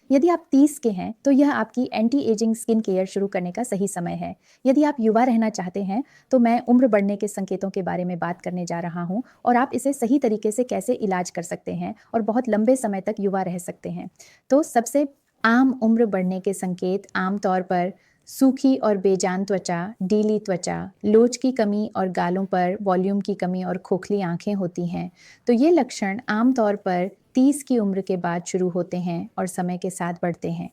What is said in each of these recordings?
यदि आप 30 के हैं तो यह आपकी एंटी एजिंग स्किन केयर शुरू करने का सही समय है। यदि आप युवा रहना चाहते हैं तो मैं उम्र बढ़ने के संकेतों के बारे में बात करने जा रहा हूं और आप इसे सही तरीके से कैसे इलाज कर सकते हैं और बहुत लंबे समय तक युवा रह सकते हैं। तो सबसे आम उम्र बढ़ने के संकेत आमतौर पर सूखी और बेजान त्वचा, डीली त्वचा, लोच की कमी और गालों पर वॉल्यूम की कमी और खोखली आंखें होती हैं। तो ये लक्षण आमतौर पर 30 की उम्र के बाद शुरू होते हैं और समय के साथ बढ़ते हैं।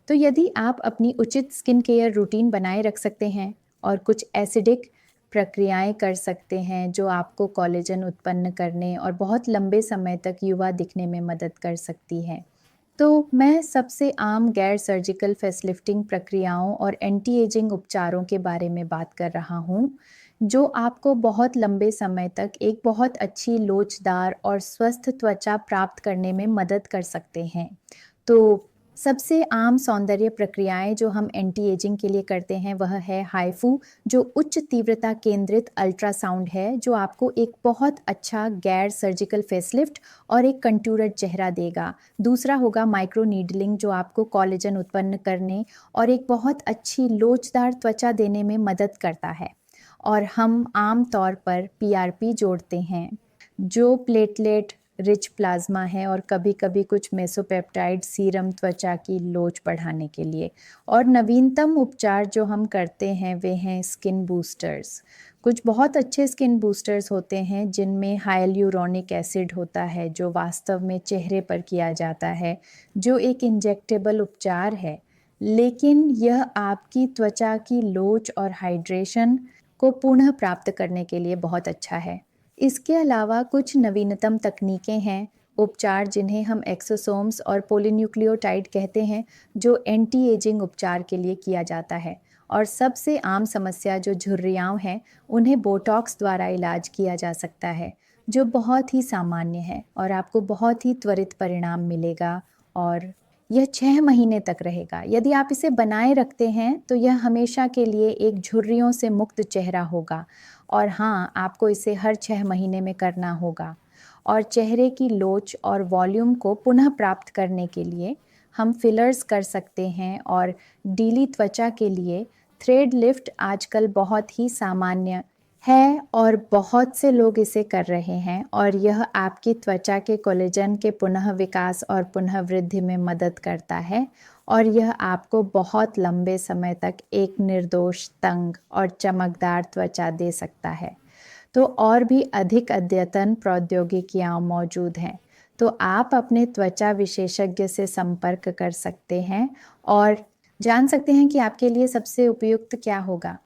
तो यदि आप अपनी उचित स्किन केयर रूटीन बनाए रख सकते हैं और कुछ एसिडिक प्रक्रियाएं कर सकते हैं जो आपको कोलेजन उत्पन्न करने और बहुत लंबे समय तक युवा दिखने में मदद कर सकती हैं। तो मैं सबसे आम गैर सर्जिकल फेसलिफ्टिंग प्रक्रियाओं और एंटी एजिंग उपचारों के बारे में बात कर रहा हूँ, जो आपको बहुत लंबे समय तक एक बहुत अच्छी लोचदार और स्वस्थ त्वचा प्राप्त करने में मदद कर सकते हैं। तो सबसे आम सौंदर्य प्रक्रियाएं जो हम एंटी एजिंग के लिए करते हैं वह है हाइफू, जो उच्च तीव्रता केंद्रित अल्ट्रासाउंड है, जो आपको एक बहुत अच्छा गैर सर्जिकल फेसलिफ्ट और एक कंटूरड चेहरा देगा। दूसरा होगा माइक्रो नीडलिंग, जो आपको कोलेजन उत्पन्न करने और एक बहुत अच्छी लोचदार त्वचा देने में मदद करता है। और हम आम तौर पर पीआरपी जोड़ते हैं, जो प्लेटलेट रिच प्लाज्मा है, और कभी-कभी कुछ मेसोपेप्टाइड सीरम त्वचा की लोच बढ़ाने के लिए। और नवीनतम उपचार जो हम करते हैं वे हैं स्किन बूस्टर्स। कुछ बहुत अच्छे स्किन बूस्टर्स होते हैं जिनमें हाइल्यूरोनिक एसिड होता है, जो वास्तव में चेहरे पर किया जाता है, जो एक इंजेक्टेबल उपचार है, लेकिन यह आपकी त्वचा की लोच और हाइड्रेशन को पुनः प्राप्त करने के लिए बहुत अच्छा है। इसके अलावा कुछ नवीनतम तकनीकें हैं, उपचार जिन्हें हम एक्सोसोम्स और पॉलीन्यूक्लियोटाइड कहते हैं, जो एंटी एजिंग उपचार के लिए किया जाता है। और सबसे आम समस्या जो झुर्रियाँ हैं, उन्हें बोटॉक्स द्वारा इलाज किया जा सकता है, जो बहुत ही सामान्य है और आपको बहुत ही त्वरित परिणाम मिलेगा। और यह 6 महीने तक रहेगा। यदि आप इसे बनाए रखते हैं तो यह हमेशा के लिए एक झुर्रियों से मुक्त चेहरा होगा। और हाँ, आपको इसे हर 6 महीने में करना होगा। और चेहरे की लोच और वॉल्यूम को पुनः प्राप्त करने के लिए हम फिलर्स कर सकते हैं, और डीली त्वचा के लिए थ्रेड लिफ्ट आजकल बहुत ही सामान्य है और बहुत से लोग इसे कर रहे हैं, और यह आपकी त्वचा के कोलेजन के पुनः विकास और पुनः वृद्धि में मदद करता है, और यह आपको बहुत लंबे समय तक एक निर्दोष, तंग और चमकदार त्वचा दे सकता है। तो और भी अधिक अद्यतन प्रौद्योगिकियां मौजूद हैं, तो आप अपने त्वचा विशेषज्ञ से संपर्क कर सकते हैं और जान सकते हैं कि आपके लिए सबसे उपयुक्त क्या होगा।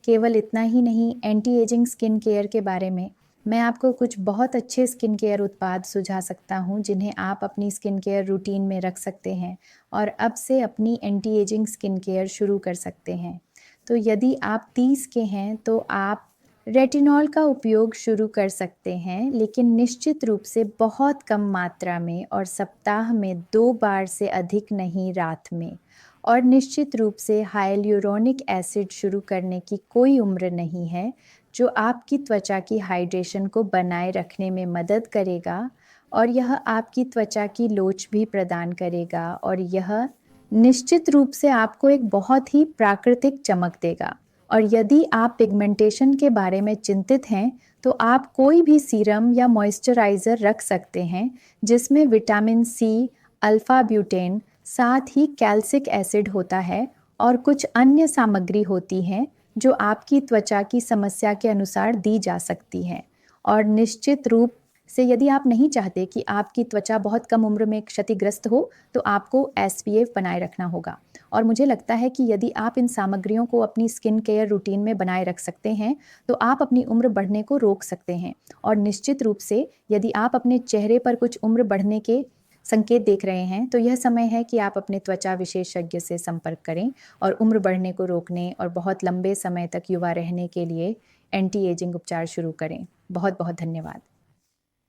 केवल इतना ही नहीं, एंटी एजिंग स्किन केयर के बारे में मैं आपको कुछ बहुत अच्छे स्किन केयर उत्पाद सुझा सकता हूं, जिन्हें आप अपनी स्किन केयर रूटीन में रख सकते हैं और अब से अपनी एंटी एजिंग स्किन केयर शुरू कर सकते हैं। तो यदि आप 30 के हैं तो आप रेटिनॉल का उपयोग शुरू कर सकते हैं, लेकिन निश्चित रूप से बहुत कम मात्रा में और सप्ताह में 2 बार से अधिक नहीं, रात में। और निश्चित रूप से हाइल्यूरोनिक एसिड शुरू करने की कोई उम्र नहीं है, जो आपकी त्वचा की हाइड्रेशन को बनाए रखने में मदद करेगा, और यह आपकी त्वचा की लोच भी प्रदान करेगा, और यह निश्चित रूप से आपको एक बहुत ही प्राकृतिक चमक देगा। और यदि आप पिगमेंटेशन के बारे में चिंतित हैं, तो आप कोई भी सीरम या मॉइस्चराइज़र रख सकते हैं जिसमें विटामिन सी, अल्फा ब्यूटेन, साथ ही कैल्सिक एसिड होता है, और कुछ अन्य सामग्री होती हैं जो आपकी त्वचा की समस्या के अनुसार दी जा सकती हैं। और निश्चित रूप से यदि आप नहीं चाहते कि आपकी त्वचा बहुत कम उम्र में क्षतिग्रस्त हो, तो आपको एसपीएफ बनाए रखना होगा। और मुझे लगता है कि यदि आप इन सामग्रियों को अपनी स्किन केयर रूटीन में बनाए रख सकते हैं, तो आप अपनी उम्र बढ़ने को रोक सकते हैं। और निश्चित रूप से यदि आप अपने चेहरे पर कुछ उम्र बढ़ने के संकेत देख रहे हैं, तो यह समय है कि आप अपने त्वचा विशेषज्ञ से संपर्क करें और उम्र बढ़ने को रोकने और बहुत लंबे समय तक युवा रहने के लिए एंटी एजिंग उपचार शुरू करें। बहुत बहुत धन्यवाद।